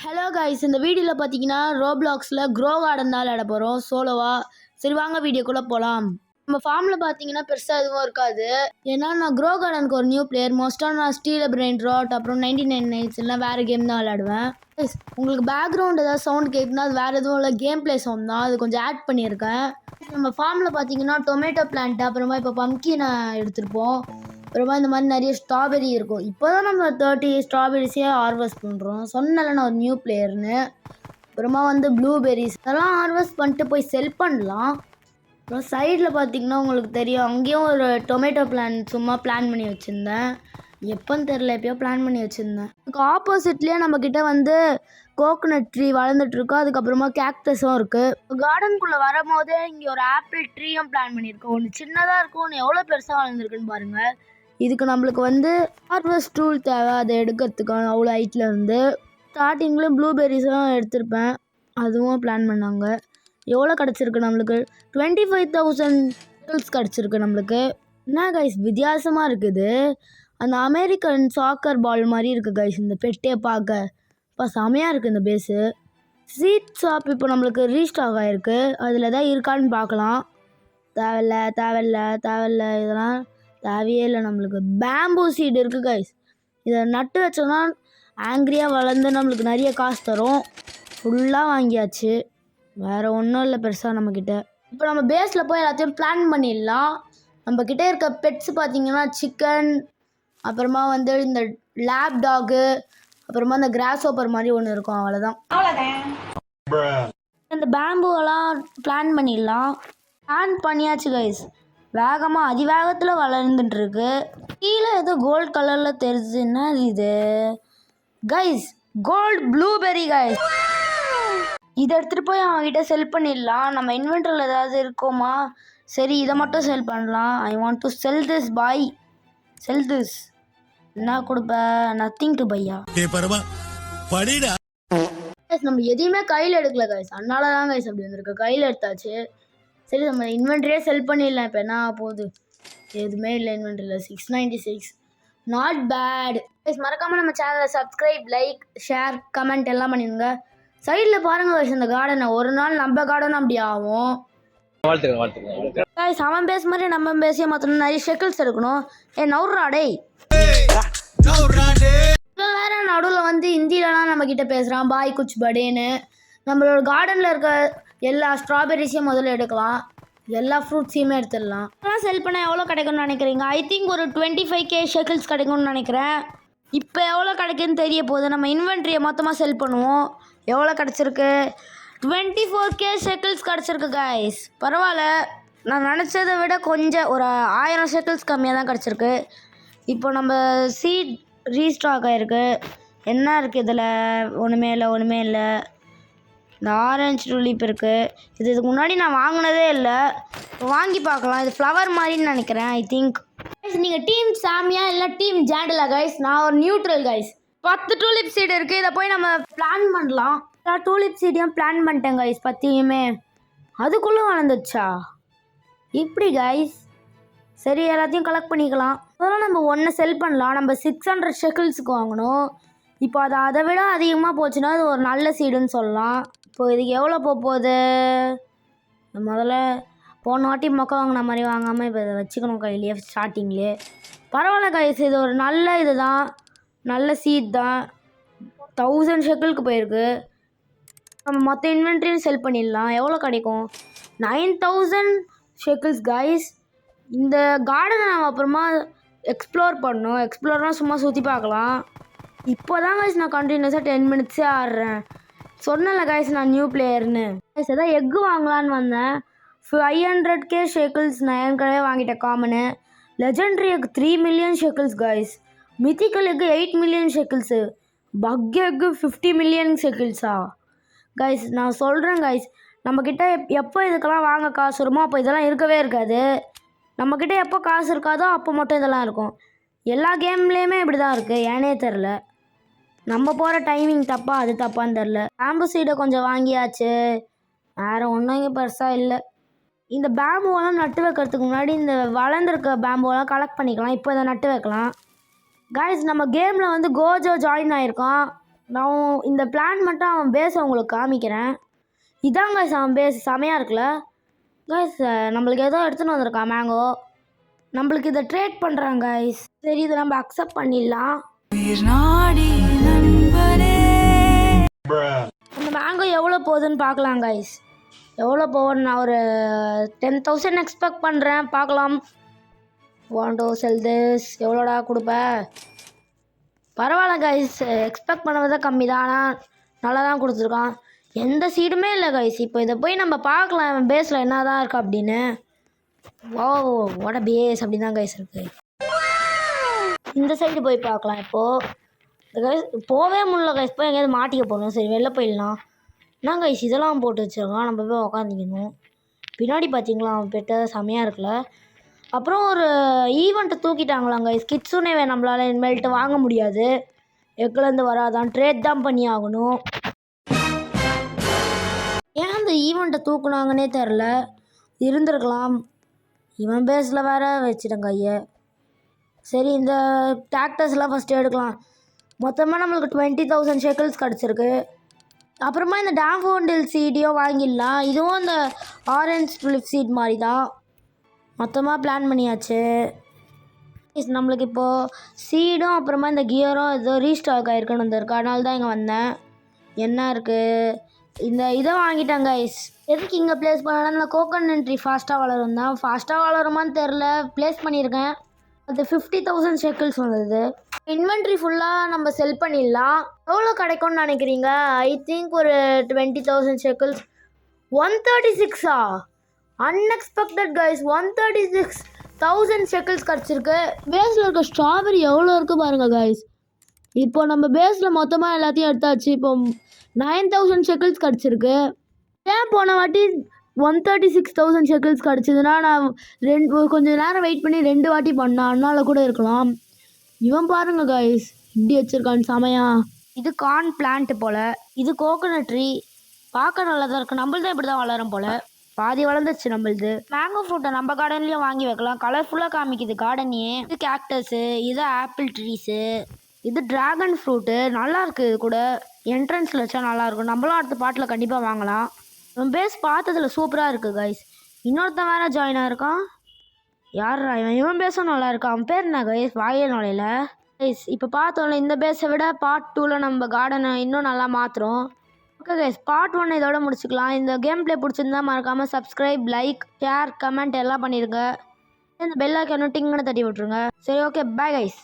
Hello guys, இந்த வீடியோவில் பார்த்தீங்கன்னா ரோப்ளாக்ஸில் க்ரோ கார்டன் தான் விளையாட போகிறோம் சோலோவா. சரி வாங்க வீடியோக்குள்ளே போகலாம். நம்ம ஃபார்மில் பார்த்தீங்கன்னா பெருசாக எதுவும் இருக்காது. ஏன்னா நான் க்ரோ கார்டனுக்கு ஒரு நியூ பிளேயர். மோஸ்ட்டாக நான் ஸ்டீல் பிரெயின் ராட் அப்புறம் 99 நைட்ஸ் இல்லை வேறு கேம் தான் விளையாடுவேன். உங்களுக்கு பேக்ரவுண்ட் ஏதாவது சவுண்ட் கேட்குன்னா அது வேறு எதுவும் இல்லை, கேம் பிளே சவுண்ட் தான். அது கொஞ்சம் ஆட் பண்ணியிருக்கேன். நம்ம ஃபார்மில் பார்த்தீங்கன்னா டொமேட்டோ பிளான்ட் அப்புறமா இப்போ பம்கினை எடுத்துருப்போம். அப்புறமா இந்த மாதிரி நிறைய ஸ்ட்ராபெரி இருக்கும். இப்போ தான் நம்ம 30 ஸ்ட்ராபெரிஸே ஹார்வெஸ்ட் பண்ணுறோம். சொன்னல நான் ஒரு நியூ பிளேயர்னு. அப்புறமா ப்ளூபெரிஸ் அதெல்லாம் ஹார்வெஸ்ட் பண்ணிட்டு போய் செல் பண்ணலாம். அப்புறம் சைடில் பார்த்தீங்கன்னா உங்களுக்கு தெரியும், அங்கேயும் ஒரு டொமேட்டோ பிளான்ட் சும்மா பிளான் பண்ணி வச்சுருந்தேன். எப்போன்னு தெரில, எப்பயோ பிளான் பண்ணி வச்சுருந்தேன். அதுக்கு ஆப்போசிட்லேயே நம்மக்கிட்ட கோகோனட் ட்ரீ வளர்ந்துட்டுருக்கோம். அதுக்கப்புறமா கேக்டஸும் இருக்குது. கார்டனுக்குள்ளே வரும்போதே இங்கே ஒரு ஆப்பிள் ட்ரீயும் பிளான் பண்ணியிருக்கோம். ஒன்று சின்னதாக இருக்கும், ஒன்று எவ்வளோ பெருசாக வளர்ந்துருக்குன்னு பாருங்கள். இதுக்கு நம்மளுக்கு ஹார்வெஸ்ட் டூல் தேவை, அதை எடுக்கிறதுக்கான அவ்வளோ ஹைட்டில் இருந்து. ஸ்டார்டிங்கில் ப்ளூபெரிஸும் எடுத்திருப்பேன், அதுவும் பிளான் பண்ணாங்க. எவ்வளோ கிடச்சிருக்கு நம்மளுக்கு? 25,000 கிடச்சிருக்கு நம்மளுக்கு. என்ன கைஸ் வித்தியாசமாக இருக்குது, அந்த அமெரிக்கன் சாக்கர் பால் மாதிரி இருக்குது கைஸ் இந்த பெட்டே பார்க்க. இப்போ செமையாக இருக்குது இந்த பேஸு. சீட் ஷாப் இப்போ நம்மளுக்கு ரீஸ்டாக் ஆகிருக்கு. அதில் எதாவது இருக்கான்னு பார்க்கலாம். தேவையில்ல இதெல்லாம் தேவையே இல்லை நம்மளுக்கு. பேம்பூ சீடு இருக்குது கைஸ், இதை நட்டு வச்சோன்னா ஆங்கிரியாக வளர்ந்து நம்மளுக்கு நிறைய காசு தரும். ஃபுல்லாக வாங்கியாச்சு, வேறு ஒன்றும் இல்லை பெருசாக நம்மக்கிட்ட. இப்போ நம்ம பேஸில் போய் எல்லாத்தையும் பிளான் பண்ணிடலாம். நம்மக்கிட்ட இருக்க பெட்ஸ் பார்த்திங்கன்னா சிக்கன், அப்புறமா இந்த லேப் டாகு, அப்புறமா இந்த கிராஸ் ஓப்பர் மாதிரி ஒன்று இருக்கும், அவ்வளோதான். இந்த பேம்பூவெல்லாம் பிளான் பண்ணிடலாம். பிளான் பண்ணியாச்சு கைஸ். வேகமாக அதிவேகத்தில் வளர்ந்துட்டுருக்கு. கீழே ஏதோ கோல்டு கலரில் தெரிஞ்சுன்னா இது கைஸ் கோல்டு ப்ளூபெரி கைஸ். இதை எடுத்துகிட்டு போய் அவங்ககிட்ட செல் பண்ணிடலாம். நம்ம இன்வென்டரில் ஏதாவது இருக்கோமா? சரி இதை மட்டும் செல் பண்ணலாம். I want to sell this boy. Sell this. என்ன கொடுப்ப? நத்திங் டு பையா. நம்ம எதையுமே கையில் எடுக்கல கைஸ், அதனால தான் கைஸ் அப்படி வந்திருக்கு. கையில் எடுத்தாச்சு. சரி நம்ம இன்வென்ட்ரியே செல் பண்ணிடலாம். இப்போ என்ன போகுது? எதுவுமே இல்லை இன்வென்ட்ரியில். 696 நாட் பேட். மறக்காமல் நம்ம சேனலை சப்ஸ்கிரைப், லைக், ஷேர், கமெண்ட் எல்லாம் பண்ணிடுங்க. சைடில் பாருங்கள் கைஸ் இந்த கார்டனை. ஒரு நாள் நம்ம கார்டனும் அப்படி ஆகும். கைஸ் அவன் பேச மாதிரி நம்ம பேசிய மாற்றணும். நிறைய ஷெக்கிள்ஸ் எடுக்கணும். நவுர்ரா டேய். வேற நடுவில் ஹிந்திலலாம் நம்மக்கிட்ட பேசுகிறான், பாய் குச் படேன்னு. நம்மளோட கார்டனில் இருக்க எல்லா ஸ்ட்ராபெரிஸையும் முதல்ல எடுக்கலாம், எல்லா ஃப்ரூட்ஸையுமே எடுத்துடலாம். அதெல்லாம் செல் பண்ண எவ்வளோ கிடைக்கும்னு நினைக்கிறீங்க? ஐ திங்க் ஒரு 25K ஷெக்கிள்ஸ் கிடைக்கும்னு நினைக்கிறேன். இப்போ எவ்வளோ கிடைக்குன்னு தெரிய போகுது. நம்ம இன்வென்ட்ரியை மொத்தமாக செல் பண்ணுவோம். எவ்வளோ கிடச்சிருக்கு? 24K ஷெக்கிள்ஸ் கிடச்சிருக்கு கைஸ். பரவாயில்ல, நான் நினச்சதை விட கொஞ்சம் ஒரு 1000 ஷெக்கிள்ஸ் கம்மியாக தான் கிடச்சிருக்கு. இப்போ நம்ம சீட் ரீஸ்டாக் ஆகிருக்கு. என்ன இருக்குது இதில்? ஒன்றுமே இல்லை. இந்த ஆரஞ்சு டுலிப் இருக்குது. இதுக்கு முன்னாடி நான் வாங்கினதே இல்லை, வாங்கி பார்க்கலாம். இது ஃப்ளவர் மாதிரின்னு நினைக்கிறேன் ஐ திங்க். நீங்கள் டீம் சாமியா இல்லை டீம் ஜாண்டலா கைஸ்? நான் ஒரு நியூட்ரல் கைஸ். 10 டூலிப் சீடு இருக்குது. இதை போய் நம்ம பிளான் பண்ணலாம். டூலிப் சீடையும் பிளான் பண்ணிட்டேன் கைஸ், 10யுமே. அதுக்குள்ளே வளர்ந்துச்சா இப்படி கைஸ்? சரி எல்லாத்தையும் கலெக்ட் பண்ணிக்கலாம். அதெல்லாம் நம்ம ஒன்று செல் பண்ணலாம். நம்ம 600 ஷெக்கிள்ஸுக்கு வாங்கணும். இப்போ அதை விட அதிகமாக போச்சுன்னா அது ஒரு நல்ல சீடுன்னு சொல்லலாம். இப்போ இதுக்கு எவ்வளோ போகுது? முதல்ல போன வாட்டி மொக்க வாங்கின மாதிரி வாங்காமல் இப்போ இதை வச்சுக்கணும் கையிலேயே ஸ்டார்டிங்லேயே. பரவாயில்ல கைஸ், இது ஒரு நல்ல இது தான், நல்ல சீட் தான். 1000 ஷெக்கிளுக்கு போயிருக்கு. நம்ம மொத்த இன்வென்ட்ரியும் செல் பண்ணிடலாம். எவ்வளோ கிடைக்கும்? 9000 ஷெக்கிள்ஸ் கைஸ். இந்த கார்டனை நம்ம அப்புறமா எக்ஸ்ப்ளோர் பண்ணணும். எக்ஸ்ப்ளோர்னால் சும்மா சுற்றி பார்க்கலாம். இப்போ தான் கைஸ் நான் கண்டினியூஸாக 10 மினிட்ஸே ஆடுறேன். சொன்னல கைஸ் நான் நியூ பிளேயர்னு. கைஸ் எதாவது எக்கு வாங்கலான்னு வந்தேன். 500K ஷெக்கிள்ஸ் நான் ஏற்கனவே வாங்கிட்டேன் common. Legendary egg 3 million shekels guys. Mythical egg 8 million shekels. Bug egg 50 million ஷெக்கிள்ஸா கைஸ்? நான் சொல்கிறேன் கைஸ், நம்மக்கிட்ட எப்போ இதுக்கெல்லாம் வாங்க காசு வருமோ அப்போ இதெல்லாம் இருக்கவே இருக்காது. நம்மக்கிட்ட எப்போ காசு இருக்காதோ அப்போ மட்டும் இதெல்லாம் இருக்கும். எல்லா கேம்லேயுமே இப்படி தான் இருக்குது, ஏனே தெரில. நம்ம போகிற டைமிங் தப்பா அது தப்பான்னு தெரில. பேம்பு சீடை கொஞ்சம் வாங்கியாச்சு, வேறு ஒன்றும் இங்கே பெருசாக இல்லை. இந்த பேம்புவெல்லாம் நட்டு வைக்கிறதுக்கு முன்னாடி இந்த வளர்ந்துருக்க பேம்புவெல்லாம் கலெக்ட் பண்ணிக்கலாம். இப்போ இதை நட்டு வைக்கலாம் கைஸ். நம்ம கேமில் கோஜோ ஜாயின் ஆகிருக்கோம். நான் இந்த பிளான் மட்டும் அவன் பேஸை உங்களுக்கு காமிக்கிறேன். இதான் கைஸ் அவன் பேஸ் செமையாக இருக்குல்ல கைஸ். நம்மளுக்கு ஏதோ எடுத்துன்னு வந்திருக்கான் மேங்கோ. நம்மளுக்கு இதை ட்ரேட் பண்ணுறாங்க கைஸ். சரி இதை நம்ம அக்செப்ட் பண்ணிடலாம். இந்த மேங்கோ எவ்வளோ போகுதுன்னு பார்க்கலாம் கைஸ். எவ்வளோ போகுதுன்னு நான் ஒரு 10,000 எக்ஸ்பெக்ட் பண்ணுறேன். பார்க்கலாம். Want to sell this. எவ்வளோடா கொடுப்பேன்? பரவாயில்ல கைஸ், எக்ஸ்பெக்ட் பண்ணதை கம்மி தான். ஆனால் நல்லா தான் கொடுத்துருக்கான். எந்த சீடுமே இல்லை கைஸ். இப்போ இதை போய் நம்ம பார்க்கலாம் பேஸில் என்ன தான் இருக்குது அப்படின்னு. ஓ வாட் பேஸ் அப்படி தான் கைஸ் இருக்குது. இந்த சைடு போய் பார்க்கலாம். இப்போது கைஸ் போகவே முடியல கைஸ். போய் எங்கேயாவது மாட்டிக்க போகணும். சரி வெளில போயிடலாம். என்ன கைஸ் இதெல்லாம் போட்டு வச்சுருக்கான். நம்ம போய் உக்காந்துக்கணும். பின்னாடி பார்த்தீங்களா அவன் பெட்ட செமையாக இருக்குல்ல. அப்புறம் ஒரு ஈவெண்ட்டை தூக்கிட்டாங்களாங்க கைஸ். கிட்ஸுனே நம்மளால் இனிமேல்ட்டு வாங்க முடியாது. எக்குலேருந்து வராதான், ட்ரேட் தான் பண்ணி ஆகணும். ஏன் அந்த ஈவெண்ட்டை தூக்குனாங்கன்னே தெரில. இருந்திருக்கலாம். இவன் பேஸில் வேற வச்சிட்டேன் கையை. சரி இந்த டாக்டர்ஸ்லாம் ஃபஸ்ட்டு எடுக்கலாம். மொத்தமாக நம்மளுக்கு 20,000 ஷெக்கிள்ஸ் கிடச்சிருக்கு. அப்புறமா இந்த டேஃபோண்டில் சீடையும் வாங்கிடலாம். இதுவும் இந்த ஆரஞ்ச் டுலிப் சீட் மாதிரி தான். மொத்தமாக பிளான் பண்ணியாச்சு. நம்மளுக்கு இப்போது சீடும் அப்புறமா இந்த கியரும் ஏதோ ரீஸ்டாக் ஆகிருக்குன்னு வந்திருக்கு. அதனால தான் இங்கே வந்தேன். என்ன இருக்குது இந்த இதை வாங்கிட்டேன் கைஸ். எதுக்கு இங்கே ப்ளேஸ் பண்ணலாம்? இந்த கோகனட் ட்ரீ ஃபாஸ்ட்டாக வளரும் தான். ஃபாஸ்ட்டாக வளருமான்னு தெரில. ப்ளேஸ் பண்ணியிருக்கேன். அது 50,000 ஷெக்கிள்ஸ் வந்தது. இன்வென்ட்ரி ஃபுல்லாக நம்ம செல் பண்ணிடலாம். எவ்வளோ கிடைக்கும்னு நினைக்கிறீங்க? ஐ திங்க் ஒரு 20,000 ஷெக்கிள்ஸ். 136ஆ? Unexpected guys. 136,000 ஷெக்கிள்ஸ் கிடச்சிருக்கு. பேஸில் இருக்க ஸ்ட்ராபெரி எவ்வளோ இருக்குது பாருங்கள் கைஸ். இப்போ நம்ம பேஸில் மொத்தமாக எல்லாத்தையும் எடுத்தாச்சு. இப்போ 9,000 ஷெக்கிள்ஸ் கிடச்சிருக்கு. ஏன் போன வாட்டி 136,000 ஷெக்கிள்ஸ் கிடச்சிதுன்னா நான் கொஞ்சம் நேரம் வெயிட் பண்ணி 2 வாட்டி பண்ணேன். அதனால கூட இருக்கலாம். இவன் பாருங்க கைஸ் இப்படி வச்சுருக்கான் செமையா. இது கார்ன் பிளான்ட் போல். இது கோகனட் ட்ரீ. பார்க்க நல்லா தான் இருக்குது. நம்மள்தான் இப்படி தான் வளரும் போல். பாதி வளர்ந்துச்சு நம்மளுது. மேங்கோ ஃப்ரூட்டை நம்ம கார்டன்லேயும் வாங்கி வைக்கலாம். கலர்ஃபுல்லாக காமிக்குது கார்டனையே. இது கேக்டஸு, இது ஆப்பிள் ட்ரீஸு, இது ட்ராகன் ஃப்ரூட்டு. நல்லா இருக்குது. இது கூட என்ட்ரன்ஸில் வச்சா நல்லாயிருக்கும். நம்மளும் அடுத்த பாட்டில் கண்டிப்பாக வாங்கலாம். இவன் பேஸ் பார்த்ததில் சூப்பராக இருக்குது கைஸ். இன்னொருத்தன் வேறு ஜாயின் ஆகிருக்கான். யாரா இவன் பேஸும் நல்லா இருக்கான். அவன் பேர் என்ன கைஸ்? வாயே நுழையில கைஸ். இப்போ பார்த்தோம்ல இந்த பேஸை விட பார்ட் 2ல் நம்ம கார்டனை இன்னும் நல்லா மாற்றுறோம். ஓகே கைஸ், பார்ட் 1 இதோட முடிச்சுக்கலாம். இந்த கேம் பிளே பிடிச்சிருந்தா மறக்காமல் சப்ஸ்கிரைப், லைக், ஷேர், கமெண்ட் எல்லாம் பண்ணிடுங்க. இந்த பெல் ஐக்கானும் டிங்னு தட்டி விட்ருங்க. சரி ஓகே, பை கைஸ்.